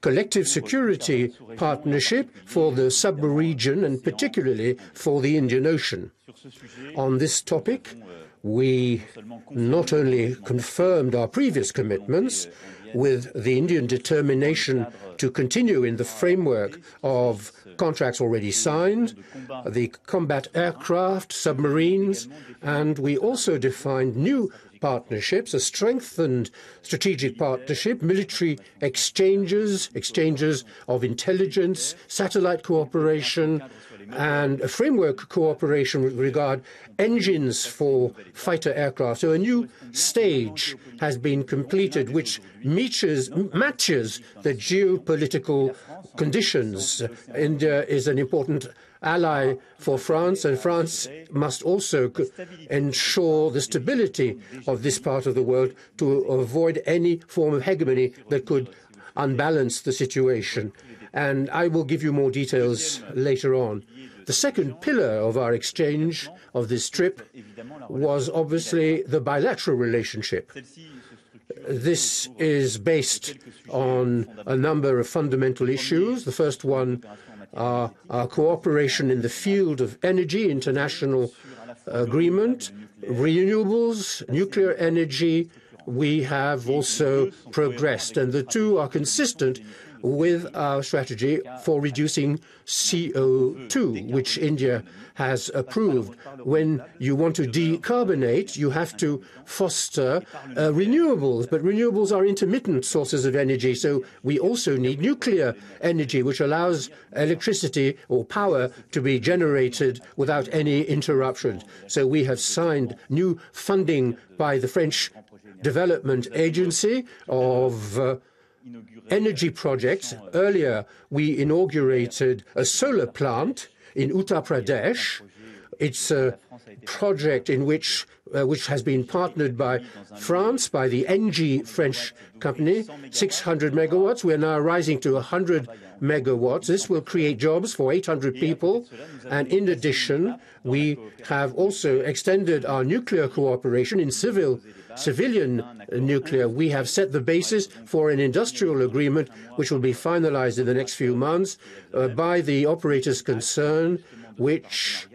collective security partnership for the sub-region and particularly for the Indian Ocean. On this topic, we not only confirmed our previous commitments with the Indian determination to continue in the framework of contracts already signed, the combat aircraft, submarines, and we also defined new partnerships, a strengthened strategic partnership, military exchanges of intelligence, satellite cooperation, and a framework cooperation with regard engines for fighter aircraft. So a new stage has been completed which matches the geopolitical conditions. India is an important ally for France, and France must also ensure the stability of this part of the world to avoid any form of hegemony that could unbalance the situation. And I will give you more details later on. The second pillar of our exchange of this trip was obviously the bilateral relationship. This is based on a number of fundamental issues. The first one are our cooperation in the field of energy, international agreement, renewables, nuclear energy. We have also progressed, and the two are consistent with our strategy for reducing CO2, which India has approved. When you want to decarbonate, you have to foster renewables, but renewables are intermittent sources of energy, so we also need nuclear energy, which allows electricity or power to be generated without any interruptions. So we have signed new funding by the French Development Agency of energy projects. Earlier, we inaugurated a solar plant in Uttar Pradesh. It's a project in which has been partnered by France, by the ENGIE French company, 600 megawatts. We're now rising to 100 megawatts. This will create jobs for 800 people. And in addition, we have also extended our nuclear cooperation in civilian nuclear. We have set the basis for an industrial agreement which will be finalized in the next few months by the operators concerned, which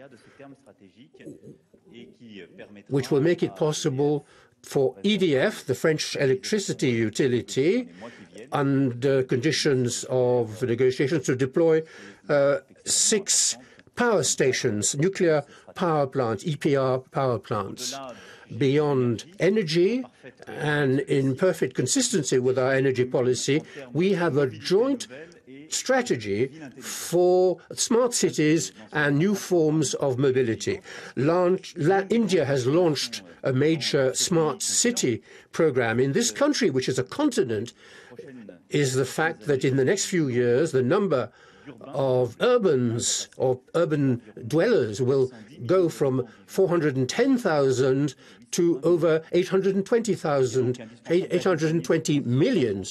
will make it possible for EDF, the French electricity utility, under conditions of negotiations, to deploy 6 power stations, nuclear power plants, EPR power plants. Beyond energy, and in perfect consistency with our energy policy, we have a joint strategy for smart cities and new forms of mobility. India has launched a major smart city program. In this country, which is a continent, is the fact that in the next few years, the number of urban dwellers will go from 410,000 to over 820 million,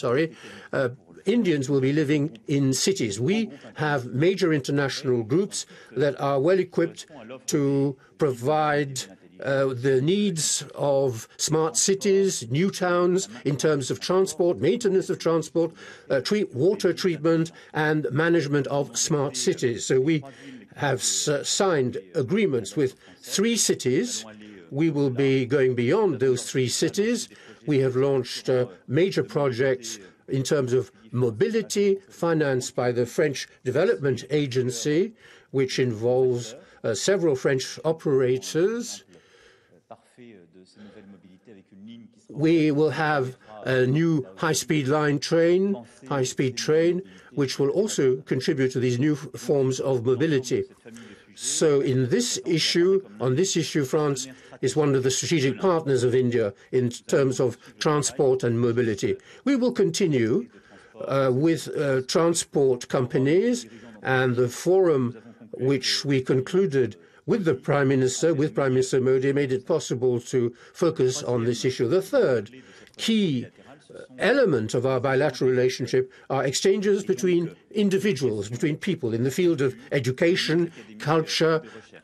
Indians will be living in cities. We have major international groups that are well equipped to provide the needs of smart cities, new towns, in terms of transport, maintenance of transport, water treatment, and management of smart cities. So we have signed agreements with 3 cities. We will be going beyond those 3 cities. We have launched major projects in terms of mobility, financed by the French Development Agency, which involves several French operators. We will have a new high-speed train, which will also contribute to these new forms of mobility. So on this issue, France is one of the strategic partners of India in terms of transport and mobility. We will continue with transport companies, and the forum which we concluded with the Prime Minister, with Prime Minister Modi, made it possible to focus on this issue. The third key element of our bilateral relationship are exchanges between individuals, between people in the field of education, culture,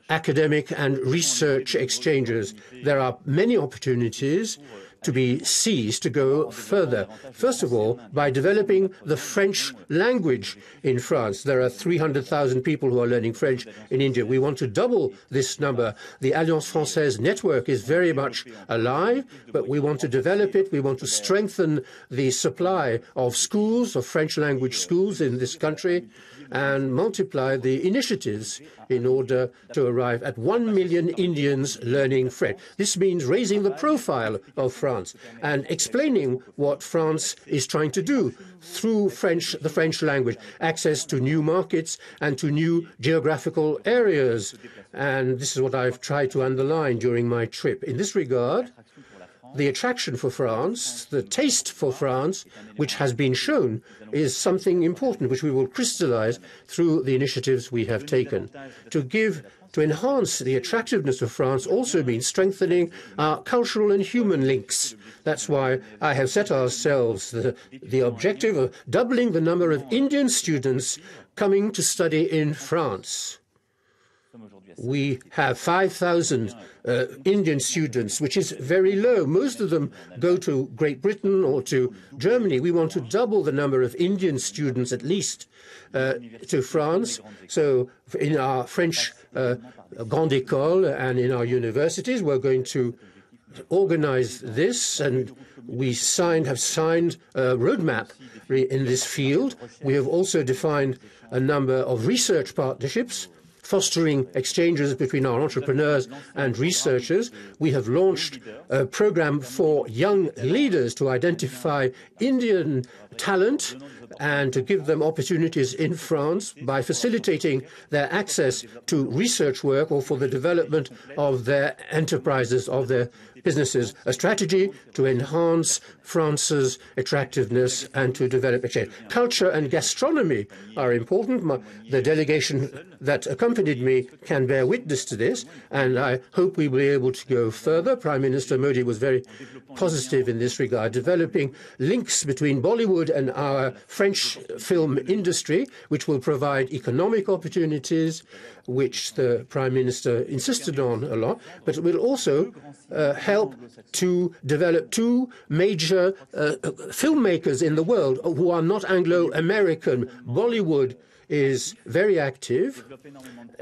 academic and research exchanges. There are many opportunities to be seized to go further. First of all, by developing the French language in France. There are 300,000 people who are learning French in India. We want to double this number. The Alliance Française network is very much alive, but we want to develop it. We want to strengthen the supply of schools, of French language schools in this country, and multiply the initiatives in order to arrive at 1 million Indians learning French. This means raising the profile of France and explaining what France is trying to do through the French language, access to new markets and to new geographical areas. And this is what I've tried to underline during my trip. In this regard, the attraction for France, the taste for France, which has been shown, is something important, which we will crystallize through the initiatives we have taken. To enhance the attractiveness of France also means strengthening our cultural and human links. That's why I have set ourselves the objective of doubling the number of Indian students coming to study in France. We have 5,000 Indian students, which is very low. Most of them go to Great Britain or to Germany. We want to double the number of Indian students, at least, to France. So in our French Grande École and in our universities, we're going to organize this, and we have signed a roadmap in this field. We have also defined a number of research partnerships, fostering exchanges between our entrepreneurs and researchers. We have launched a program for young leaders to identify Indian talent and to give them opportunities in France by facilitating their access to research work or for the development of their enterprises, of their businesses, a strategy to enhance France's attractiveness and to develop exchange. Culture and gastronomy are important. The delegation that accompanied me can bear witness to this, and I hope we will be able to go further. Prime Minister Modi was very positive in this regard, developing links between Bollywood and our French film industry, which will provide economic opportunities, which the Prime Minister insisted on a lot, but it will also help to develop two major filmmakers in the world who are not Anglo-American. Bollywood is very active,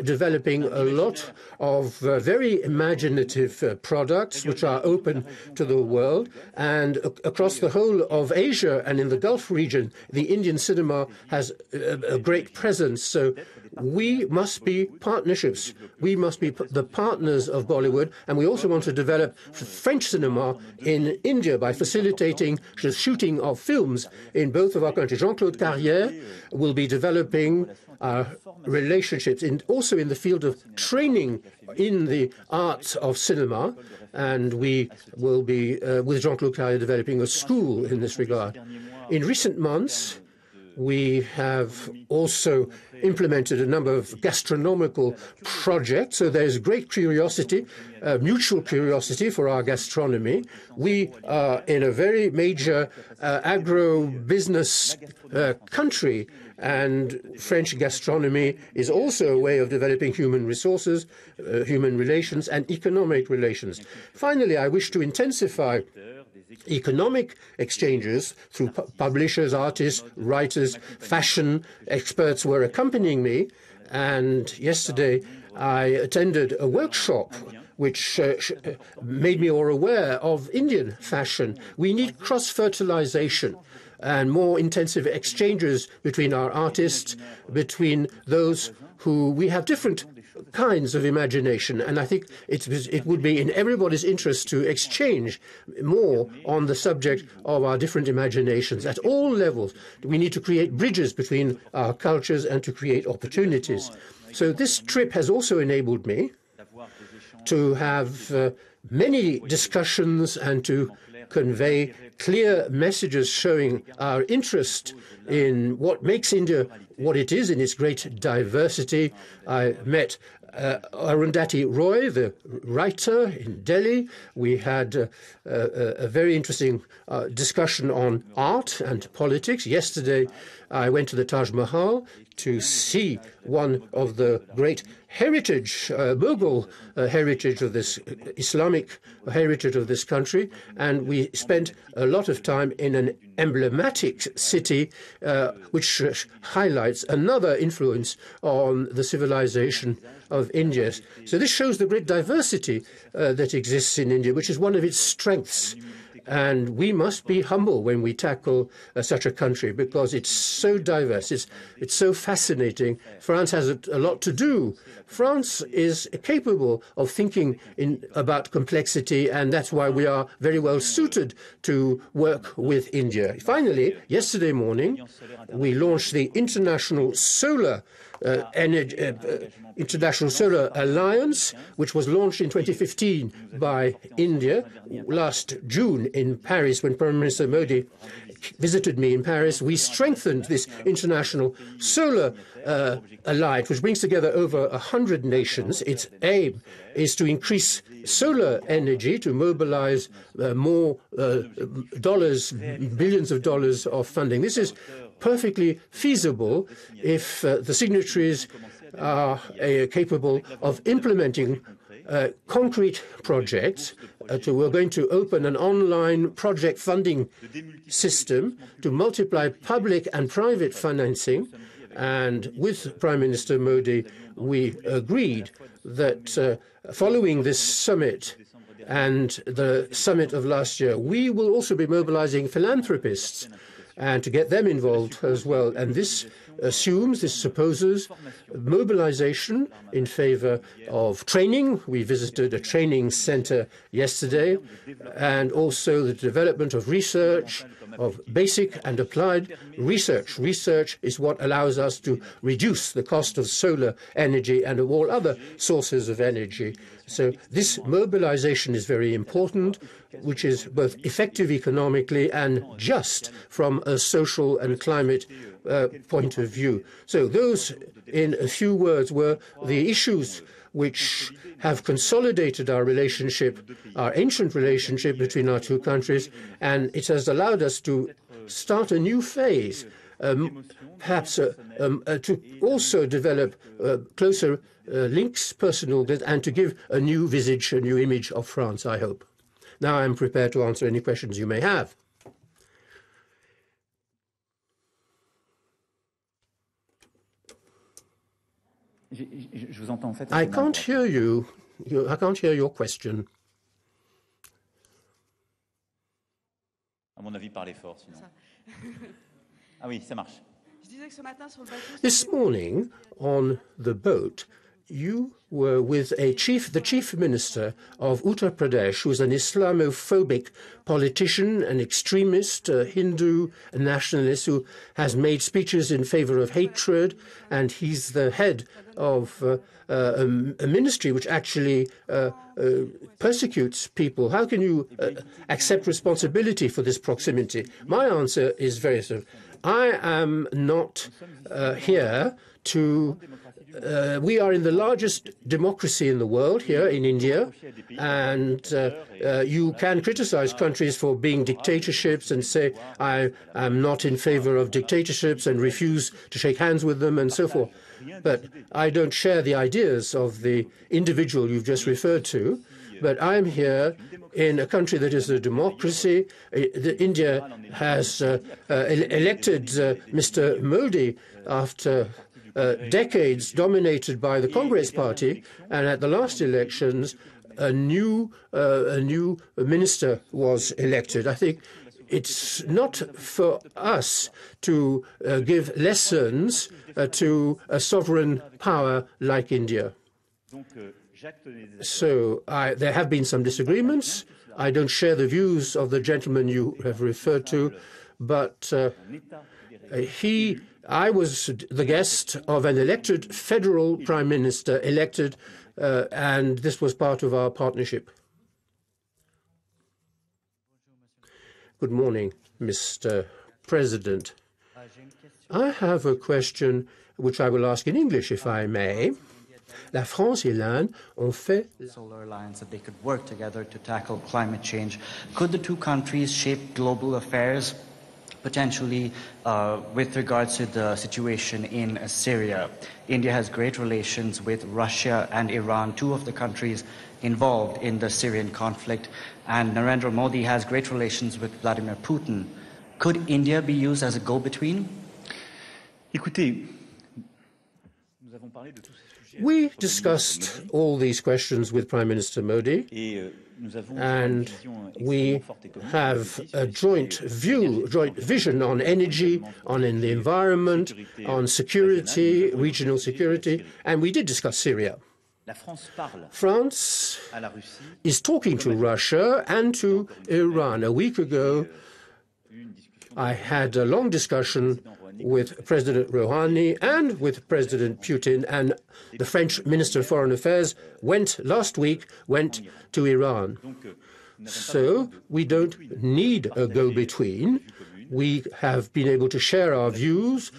developing a lot of very imaginative products which are open to the world. And across the whole of Asia and in the Gulf region, the Indian cinema has a great presence. So we must be partnerships. We must be the partners of Bollywood, and we also want to develop French cinema in India by facilitating the shooting of films in both of our countries. Jean-Claude Carrière will be developing relationships also in the field of training in the arts of cinema, and we will be, with Jean-Claude Carrière, developing a school in this regard. In recent months, we have also implemented a number of gastronomical projects, so there's great curiosity, mutual curiosity for our gastronomy. We are in a very major agro-business country, and French gastronomy is also a way of developing human resources, human relations, and economic relations. Finally, I wish to intensify economic exchanges through publishers, artists, writers, fashion experts were accompanying me. And yesterday I attended a workshop which made me more aware of Indian fashion. We need cross-fertilization and more intensive exchanges between our artists, between those who we have different kinds of imagination, and I think it would be in everybody's interest to exchange more on the subject of our different imaginations at all levels. We need to create bridges between our cultures and to create opportunities. So this trip has also enabled me to have many discussions and to convey clear messages showing our interest in what makes India what it is in its great diversity. I met Arundhati Roy, the writer, in Delhi. We had a very interesting discussion on art and politics. Yesterday, I went to the Taj Mahal to see one of the great heritage, Mughal heritage of this, Islamic heritage of this country, and we spent a lot of time in an emblematic city which highlights another influence on the civilization of India. So this shows the great diversity that exists in India, which is one of its strengths. And we must be humble when we tackle such a country because it's so diverse, it's so fascinating. France has a lot to do. France is capable of thinking about complexity, and that's why we are very well suited to work with India. Finally, yesterday morning, we launched the International Solar Alliance, which was launched in 2015 by India last June in Paris when Prime Minister Modi visited me in Paris. We strengthened this International Solar Alliance, which brings together over 100 nations. Its aim is to increase solar energy, to mobilize more dollars, billions of dollars of funding. This is perfectly feasible if the signatories are capable of implementing concrete projects. We're going to open an online project funding system to multiply public and private financing. And with Prime Minister Modi, we agreed that following this summit and the summit of last year, we will also be mobilizing philanthropists and to get them involved as well. And this supposes mobilization in favor of training. We visited a training center yesterday, and also the development of research, of basic and applied research. Research is what allows us to reduce the cost of solar energy and of all other sources of energy. So this mobilization is very important, which is both effective economically and just from a social and climate point of view. So those, in a few words, were the issues which have consolidated our relationship, our ancient relationship between our two countries, and it has allowed us to start a new phase, perhaps to also develop closer links, personal, and to give a new visage, a new image of France, I hope. Now I'm prepared to answer any questions you may have. I can't hear you. I can't hear your question. À mon avis, parlez fort, sinon. Ah oui, ça marche. This morning, on the boat, you were with the chief minister of Uttar Pradesh, who is an Islamophobic politician, an extremist, Hindu nationalist who has made speeches in favor of hatred, and he's the head of a ministry which actually persecutes people. How can you accept responsibility for this proximity? My answer is very simple. I am not here to... we are in the largest democracy in the world, here in India, and you can criticize countries for being dictatorships and say, I am not in favor of dictatorships and refuse to shake hands with them and so forth. But I don't share the ideas of the individual you've just referred to. But I'm here in a country that is a democracy. India has elected Mr. Modi after decades dominated by the Congress party, and at the last elections, a new minister was elected. I think it's not for us to give lessons to a sovereign power like India. So there have been some disagreements. I don't share the views of the gentleman you have referred to, but I was the guest of an elected federal prime minister, and this was part of our partnership. Good morning, Mr. President. I have a question which I will ask in English, if I may. La France et l'Inde ont fait Solar Alliance that they could work together to tackle climate change. Could the two countries shape global affairs, potentially with regards to the situation in Syria? India has great relations with Russia and Iran, two of the countries involved in the Syrian conflict, and Narendra Modi has great relations with Vladimir Putin. Could India be used as a go-between? Écoutez, nous avons parlé de tous ces sujets. We discussed all these questions with Prime Minister Modi, and we have a joint vision on energy, on the environment, on security, regional security, and we did discuss Syria. France is talking to Russia and to Iran. A week ago, I had a long discussion with President Rouhani and with President Putin, and the French Minister of Foreign Affairs last week went to Iran. So we don't need a go-between. We have been able to share our views.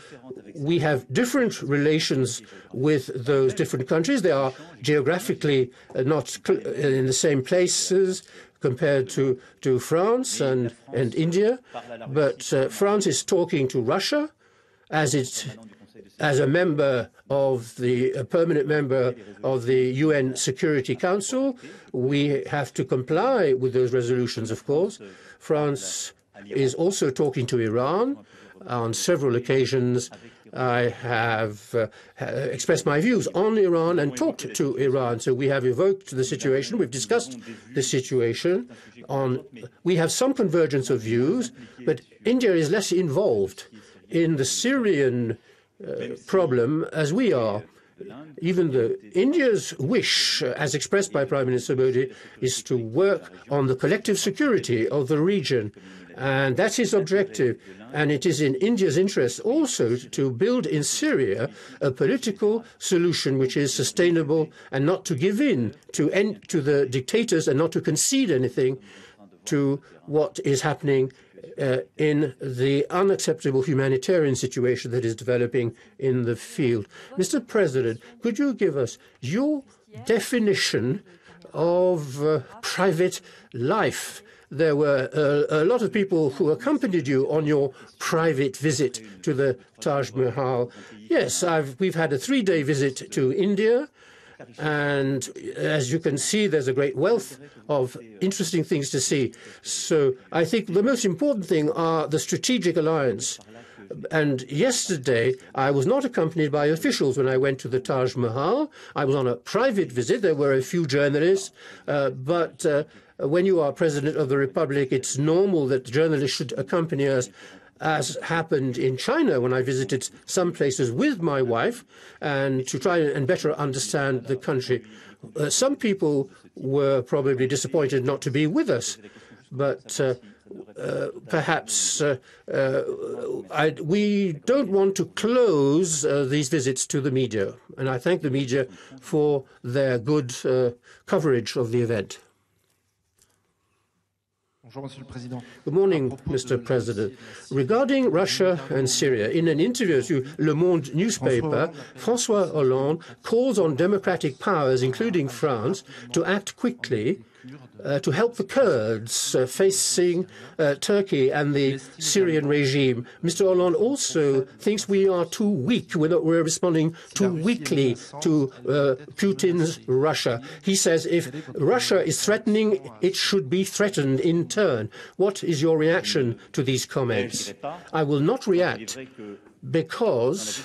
We have different relations with those different countries. They are geographically not in the same places compared to France and India. But France is talking to Russia as a member of a permanent member of the UN Security Council. We have to comply with those resolutions, of course. France is also talking to Iran. On several occasions, I have expressed my views on Iran and talked to Iran. So we have evoked the situation. We've discussed the situation. We have some convergence of views, but India is less involved in the Syrian problem as we are. Even though India's wish, as expressed by Prime Minister Modi, is to work on the collective security of the region. And that's his objective. And it is in India's interest also to build in Syria a political solution which is sustainable and not to give in to the dictators and not to concede anything to what is happening in the unacceptable humanitarian situation that is developing in the field. Mr. President, could you give us your definition of private life? There were a lot of people who accompanied you on your private visit to the Taj Mahal. Yes, we've had a 3-day visit to India. And as you can see, there's a great wealth of interesting things to see. So I think the most important thing are the strategic alliance. And yesterday, I was not accompanied by officials when I went to the Taj Mahal. I was on a private visit. There were a few journalists. But when you are President of the Republic, it's normal that journalists should accompany us, as happened in China when I visited some places with my wife and to try and better understand the country. Some people were probably disappointed not to be with us, but perhaps we don't want to close these visits to the media, and I thank the media for their good coverage of the event. Good morning, Mr. President. Regarding Russia and Syria, in an interview to Le Monde newspaper, François Hollande calls on democratic powers, including France, to act quickly to help the Kurds facing Turkey and the Syrian regime. Mr. Hollande also thinks we are too weak. We're responding too weakly to Putin's Russia. He says if Russia is threatening, it should be threatened in turn. What is your reaction to these comments? I will not react because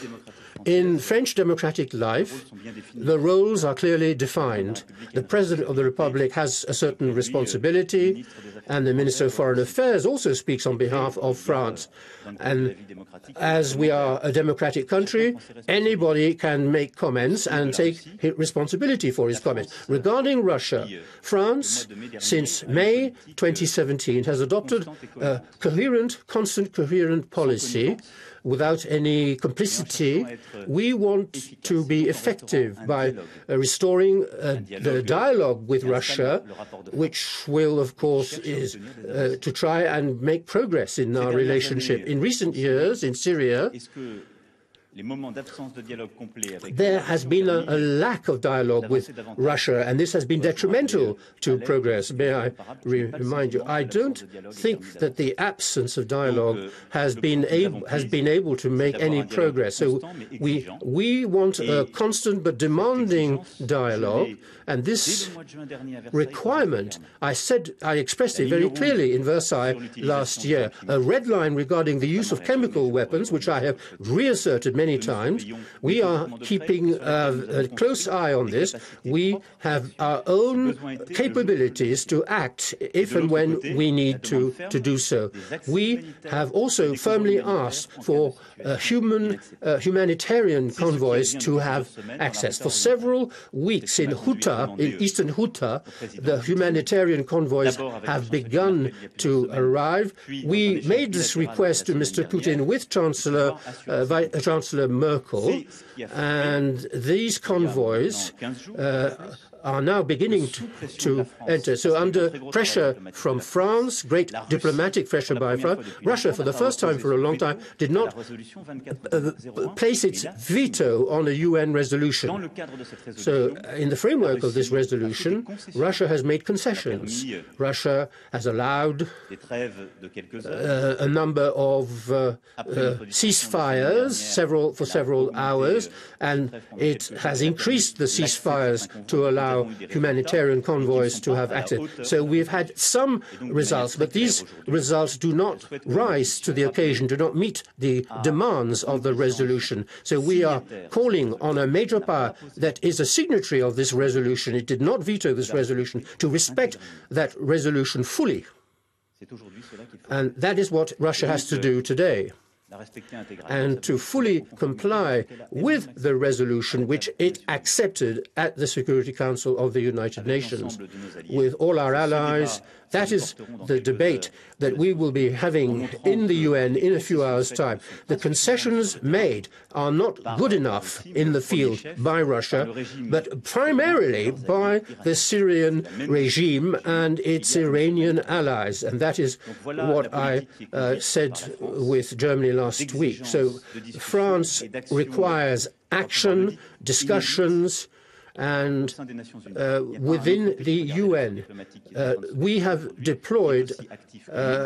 in French democratic life, the roles are clearly defined. The President of the Republic has a certain responsibility, and the Minister of Foreign Affairs also speaks on behalf of France. And as we are a democratic country, anybody can make comments and take responsibility for his comments. Regarding Russia, France, since May 2017, has adopted a constant coherent policy without any complicity. We want to be effective by restoring the dialogue with Russia, which will, of course, is to try and make progress in our relationship. In recent years, in Syria, there has been a lack of dialogue with Russia, and this has been detrimental to progress. May I remind you, I don't think that the absence of dialogue has been able to make any progress. So we want a constant but demanding dialogue, and this requirement, I expressed it very clearly in Versailles last year. A red line regarding the use of chemical weapons, which I have reasserted many times. We are keeping a close eye on this. We have our own capabilities to act if and when we need to do so. We have also firmly asked for humanitarian convoys to have access. For several weeks in Ghouta, in eastern Ghouta, the humanitarian convoys have begun to arrive. We made this request to Mr. Putin with Chancellor Merkel, and these convoys are now beginning to enter. So under pressure from France, great diplomatic pressure by France, Russia, for the first time for a long time, did not place its veto on a UN resolution. So in the framework of this resolution, Russia has made concessions. Russia has allowed a number of ceasefires for several hours, and it has increased the ceasefires to allow humanitarian convoys to have access. So we've had some results, but these results do not rise to the occasion, do not meet the demands of the resolution. So we are calling on a major power that is a signatory of this resolution. It did not veto this resolution, to respect that resolution fully. And that is what Russia has to do today, and to fully comply with the resolution which it accepted at the Security Council of the United Nations. With all our allies, that is the debate that we will be having in the UN in a few hours' time. The concessions made are not good enough in the field by Russia, but primarily by the Syrian regime and its Iranian allies. And that is what I said with Germany last week. So France requires action, discussions, and within the UN, we have deployed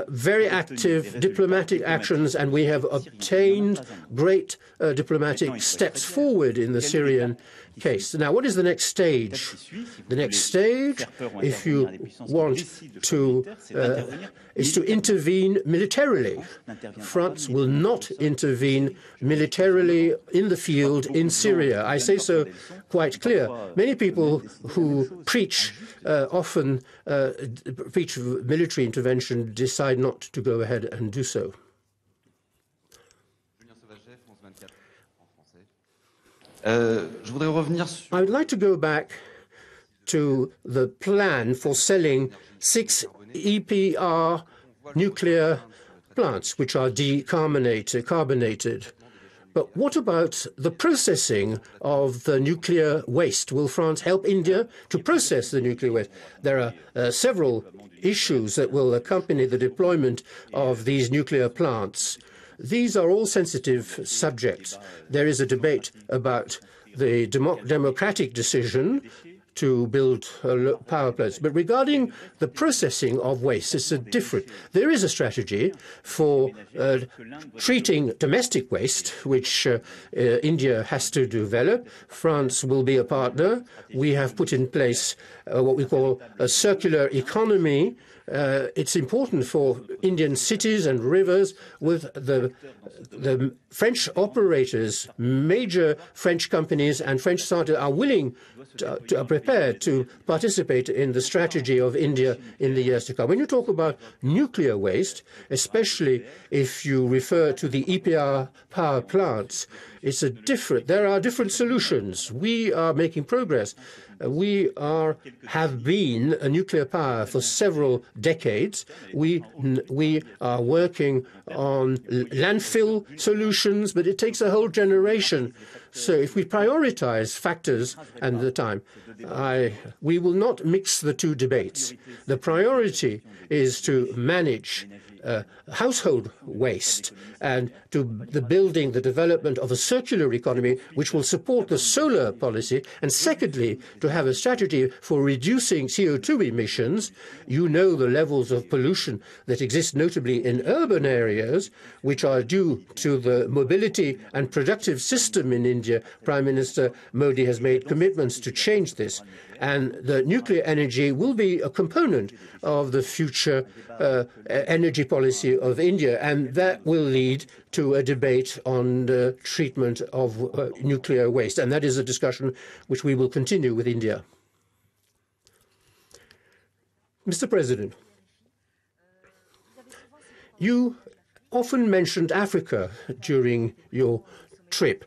very active diplomatic actions, and we have obtained great diplomatic steps forward in the Syrian case. Now, what is the next stage? The next stage, if you want to, is to intervene militarily. France will not intervene militarily in the field in Syria. I say so quite clear. Many people who preach often preach military intervention decide not to go ahead and do so. I would like to go back to the plan for selling 6 EPR nuclear plants, which are carbonated. But what about the processing of the nuclear waste? Will France help India to process the nuclear waste? There are several issues that will accompany the deployment of these nuclear plants. These are all sensitive subjects. There is a debate about the democratic decision to build power plants. But regarding the processing of waste, it's different. There is a strategy for treating domestic waste, which India has to develop. France will be a partner. We have put in place what we call a circular economy. It's important for Indian cities and rivers with the French operators, major French companies and French scientists are prepared to participate in the strategy of India in the years to come. When you talk about nuclear waste, especially if you refer to the EPR power plants, There are different solutions. We are making progress. We have been a nuclear power for several decades. We are working on landfill solutions, but it takes a whole generation. So if we prioritize factors and the time, we will not mix the two debates. The priority is to manage household waste and to the development of a circular economy which will support the solar policy, and secondly, to have a strategy for reducing CO2 emissions. You know the levels of pollution that exist notably in urban areas, which are due to the mobility and productive system in India. Prime Minister Modi has made commitments to change this, and the nuclear energy will be a component of the future energy policy of India, and that will lead to a debate on the treatment of nuclear waste, and that is a discussion which we will continue with India. Mr. President, you often mentioned Africa during your trip.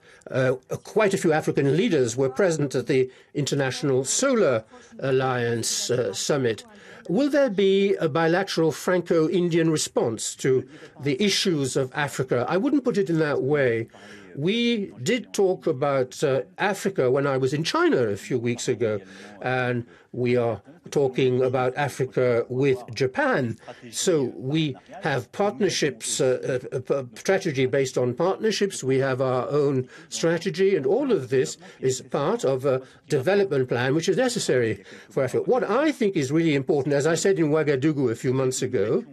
Quite a few African leaders were present at the International Solar Alliance Summit. Will there be a bilateral Franco-Indian response to the issues of Africa? I wouldn't put it in that way. We did talk about Africa when I was in China a few weeks ago, and we are talking about Africa with Japan. So we have partnerships, a strategy based on partnerships. We have our own strategy, and all of this is part of a development plan which is necessary for Africa. What I think is really important, as I said in Ouagadougou a few months ago,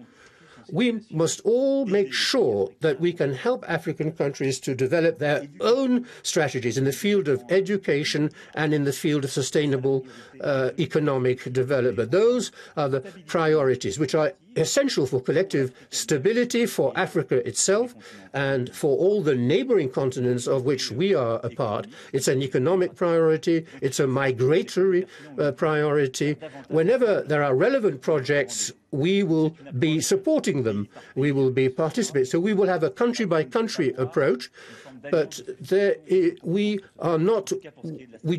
we must all make sure that we can help African countries to develop their own strategies in the field of education and in the field of sustainable economic development. Those are the priorities which are essential for collective stability for Africa itself and for all the neighboring continents of which we are a part. It's an economic priority. It's a migratory priority. Whenever there are relevant projects, we will be supporting them. We will be participating. So we will have a country-by-country approach, but we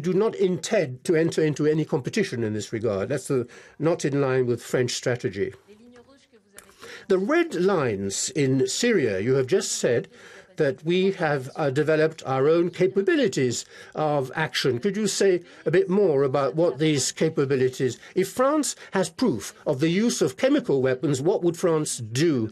do not intend to enter into any competition in this regard. That's not in line with French strategy. The red lines in Syria, you have just said that we have developed our own capabilities of action. Could you say a bit more about what these capabilities? If France has proof of the use of chemical weapons, what would France do?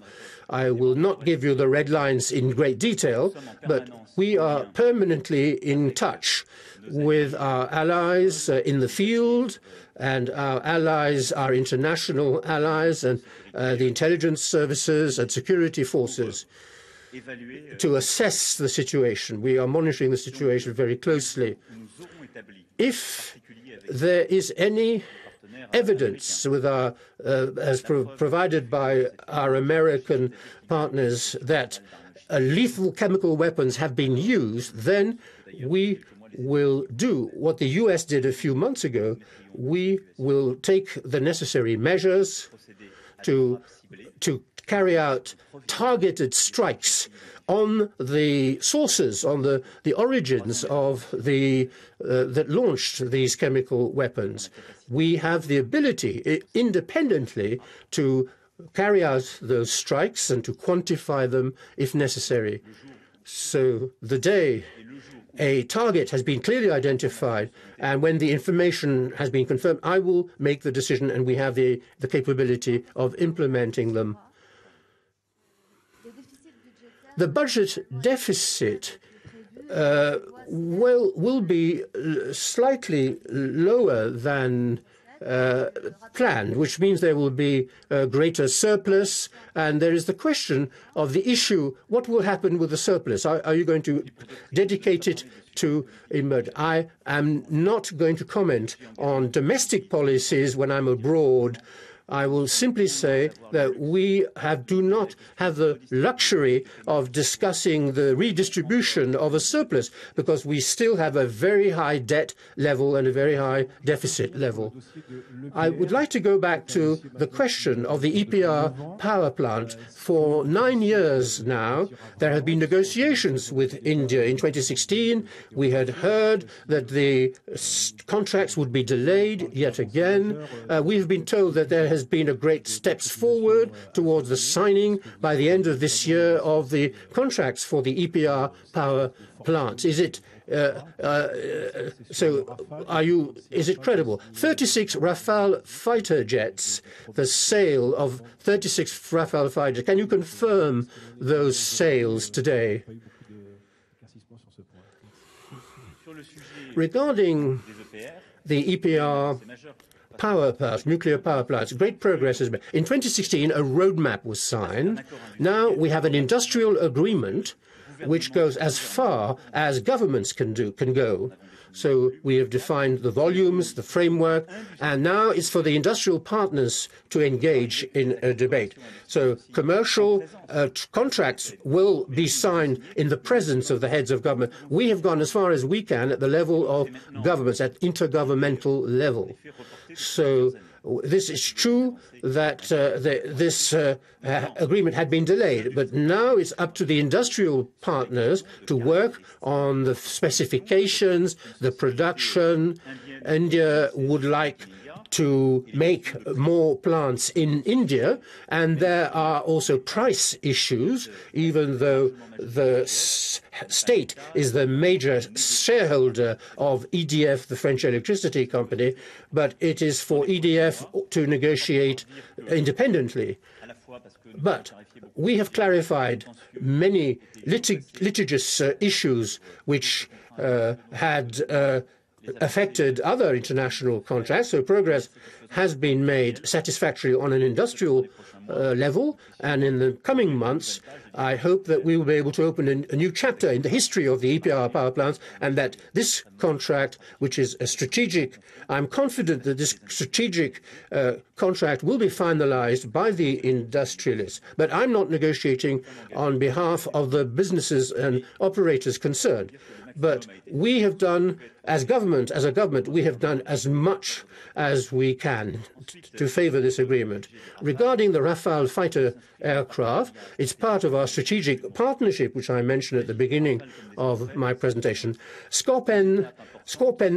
I will not give you the red lines in great detail, but we are permanently in touch with our allies in the field, and our allies, our international allies, and the intelligence services and security forces to assess the situation. We are monitoring the situation very closely. If there is any evidence as provided by our American partners that lethal chemical weapons have been used, then we will do what the US did a few months ago. We will take the necessary measures to carry out targeted strikes on the sources, on the origins of that launched these chemical weapons. We have the ability independently to carry out those strikes and to quantify them if necessary. So the day a target has been clearly identified, and when the information has been confirmed, I will make the decision, and we have the capability of implementing them. The budget deficit will be slightly lower than planned, which means there will be a greater surplus, and there is the question of the issue, what will happen with the surplus? Are you going to dedicate it to emerge? I am not going to comment on domestic policies when I'm abroad. I will simply say that we do not have the luxury of discussing the redistribution of a surplus because we still have a very high debt level and a very high deficit level. I would like to go back to the question of the EPR power plant. For 9 years now, there have been negotiations with India. In 2016, we had heard that the contracts would be delayed yet again. We've been told that there has been a great steps forward towards the signing by the end of this year of the contracts for the EPR power plant. Is it is it credible? 36 Rafale fighter jets, the sale of 36 Rafale fighters. Can you confirm those sales today? Regarding the EPR power plants, nuclear power plants, great progress has been. In 2016, a roadmap was signed. Now we have an industrial agreement which goes as far as governments can go. So we have defined the volumes, the framework, and now it's for the industrial partners to engage in a debate. So commercial contracts will be signed in the presence of the heads of government. We have gone as far as we can at the level of governments, at intergovernmental level. So this is true that this agreement had been delayed, but now it's up to the industrial partners to work on the specifications, the production. India would like to make more plants in India, and there are also price issues, even though the state is the major shareholder of EDF, the French electricity company, but it is for EDF to negotiate independently. But we have clarified many litigious issues which had affected other international contracts, so progress has been made satisfactory on an industrial level, and in the coming months I hope that we will be able to open a new chapter in the history of the EPR power plants, and that this contract, which is a strategic, I'm confident that this strategic contract will be finalized by the industrialists. But I'm not negotiating on behalf of the businesses and operators concerned. But we have done, as a government, we have done as much as we can to favor this agreement. Regarding the Rafale fighter aircraft, it's part of our strategic partnership, which I mentioned at the beginning of my presentation. Scorpion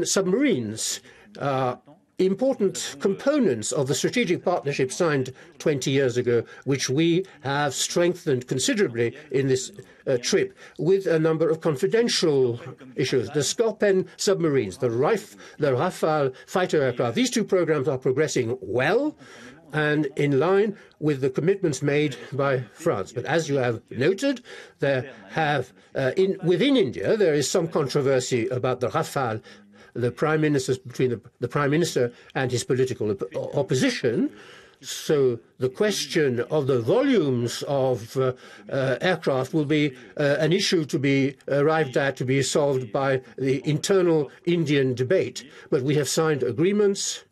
submarines are important components of the strategic partnership signed 20 years ago, which we have strengthened considerably in this trip with a number of confidential issues. The Scorpion submarines, the Rafale fighter aircraft, these two programs are progressing well and in line with the commitments made by France. But as you have noted, within India there is some controversy about the Rafale. Between the Prime Minister and his political opposition. So the question of the volumes of aircraft will be an issue to be arrived at, to be solved by the internal Indian debate. But we have signed agreements.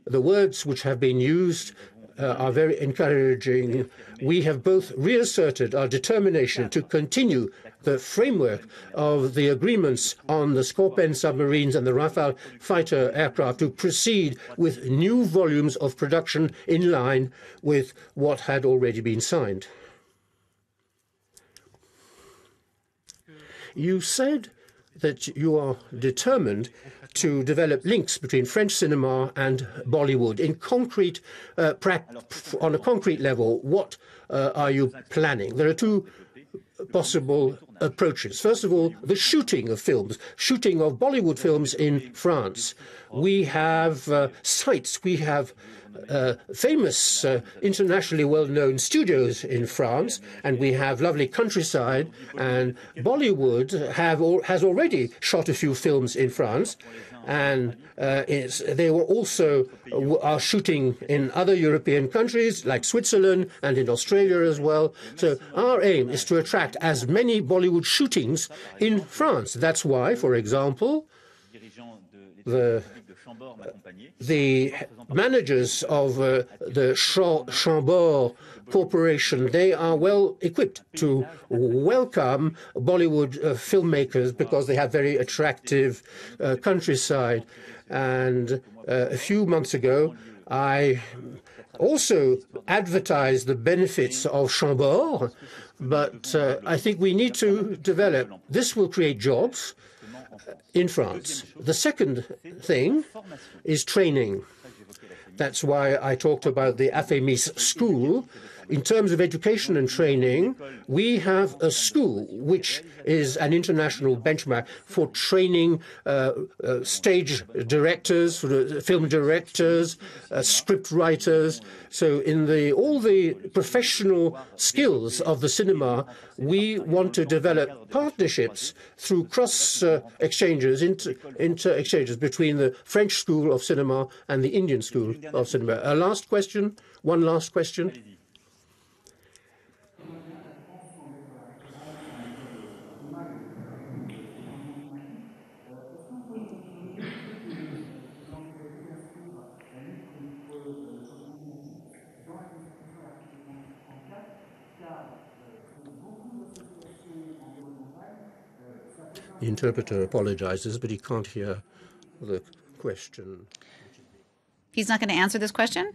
The words which have been used are very encouraging. We have both reasserted our determination to continue the framework of the agreements on the Scorpion submarines and the Rafale fighter aircraft, to proceed with new volumes of production in line with what had already been signed. You said that you are determined to develop links between French cinema and Bollywood. On a concrete level, what are you planning? There are two possible approaches. First of all, the shooting of Bollywood films in France. We have sites, we have famous, internationally well-known studios in France, and we have lovely countryside, and Bollywood has already shot a few films in France, and they were also are shooting in other European countries like Switzerland and in Australia as well. So our aim is to attract as many Bollywood shootings in France. That's why, for example, the managers of the Chambord Corporation, they are well equipped to welcome Bollywood filmmakers because they have very attractive countryside. And a few months ago, I also advertised the benefits of Chambord, but I think we need to develop. This will create jobs in France. The second thing is training. That's why I talked about the AFEMIS school. In terms of education and training, we have a school which is an international benchmark for training stage directors, film directors, script writers. So in all the professional skills of the cinema, we want to develop partnerships through cross-exchanges, inter-exchanges between the French School of Cinema and the Indian School of Cinema. A last question? One last question? The interpreter apologizes, but he can't hear the question. He's not going to answer this question?